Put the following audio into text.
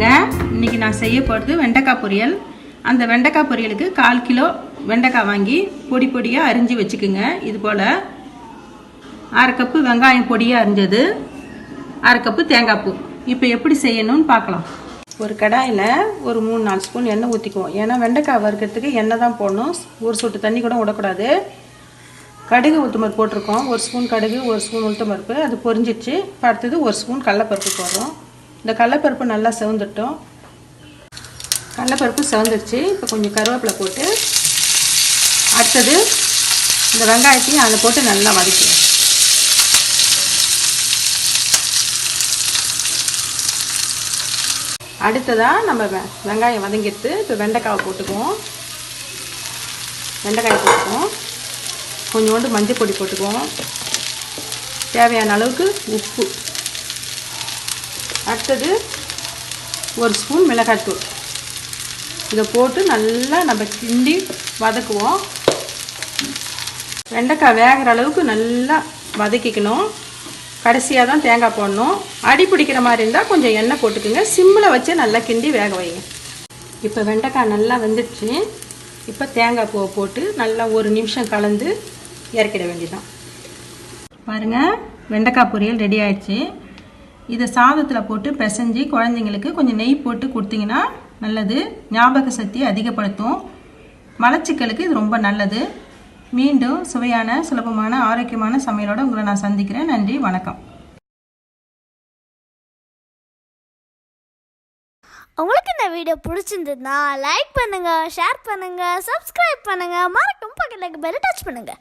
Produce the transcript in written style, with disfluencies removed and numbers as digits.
வாங்க, இன்னைக்கு நான் செய்ய போகிறது வெண்டைக்காய் பொரியல். அந்த வெண்டைக்காய் பொரியலுக்கு 1/4 கிலோ வெண்டைக்காய் வாங்கி பொடி பொடியாக அரிஞ்சு வச்சுக்குங்க. இது போல் 1/2 கப்பு வெங்காயம் பொடியாக அரிஞ்சது, 1/2 கப்பு தேங்காய் பூ. இப்போ எப்படி செய்யணும்னு பார்க்கலாம். ஒரு கடாயில் ஒரு 3-4 ஸ்பூன் எண்ணெய் ஊற்றிக்குவோம். ஏன்னா வெண்டைக்காய் வறுக்கிறதுக்கு எண்ணெய் தான் போடணும், ஒரு சொட்டு தண்ணி கூட விடக்கூடாது. கடுகு உளுத்தம்பருப்பு போட்டிருக்கோம், 1 ஸ்பூன் கடுகு, 1 ஸ்பூன் உளுத்தம்பருப்பு. அது பொரிஞ்சிடுச்சு. இப்போ அடுத்தது 1 ஸ்பூன் கடலைப்பருப்பு போடுறோம். இந்த கடலைப்பருப்பு நல்லா செவந்துட்டோம். கடலைப்பருப்பு செவந்துடுச்சு. இப்போ கொஞ்சம் கருவேப்பிலை போட்டு அடுத்தது இந்த வெங்காயத்தையும் அதில் போட்டு நல்லா வதக்கிடுவோம். அடுத்ததாக நம்ம வெங்காயம் வதங்கிட்டு இப்போ வெண்டைக்காயை போட்டுக்குவோம். வெண்டைக்காயை போட்டுக்குவோம். கொஞ்சோண்டு மஞ்சள் பொடி போட்டுக்குவோம். தேவையான அளவுக்கு உப்பு. அடுத்தது 1 ஸ்பூன் மிளகாய்த்தூள். இதை போட்டு நல்லா நம்ம கிண்டி வதக்குவோம். வெண்டைக்காய் வேகிற அளவுக்கு நல்லா வதக்கிக்கணும். கடைசியாக தான் தேங்காய் போடணும். அடி பிடிக்கிற மாதிரி இருந்தால் கொஞ்சம் எண்ணெய் போட்டுக்குங்க. சிம்மில் வச்சு நல்லா கிண்டி வேக வைங்க. இப்போ வெண்டைக்காய் நல்லா வெந்துடுச்சு. இப்போ தேங்காய் பூவை போட்டு நல்லா 1 நிமிஷம் கலந்து இறக்கிட வேண்டியதான். பாருங்கள், வெண்டைக்காய் பொரியல் ரெடி ஆயிடுச்சு. இதை சாதத்தில் போட்டு பிசைஞ்சு குழந்தைங்களுக்கு கொஞ்சம் நெய் போட்டு கொடுத்தீங்கன்னா நல்லது. ஞாபக சக்தி அதிகப்படுத்தும். மலச்சிக்கலுக்கு இது ரொம்ப நல்லது. மீண்டும் சுவையான, சுலபமான, ஆரோக்கியமான சமையலோடு உங்களை நான் சந்திக்கிறேன். நன்றி, வணக்கம். உங்களுக்கு இந்த வீடியோ பிடிச்சிருந்ததுன்னா லைக் பண்ணுங்க, ஷேர் பண்ணுங்க, சப்ஸ்கிரைப் பண்ணுங்க, மறக்காம பக்கத்துல பெல் டச் பண்ணுங்க.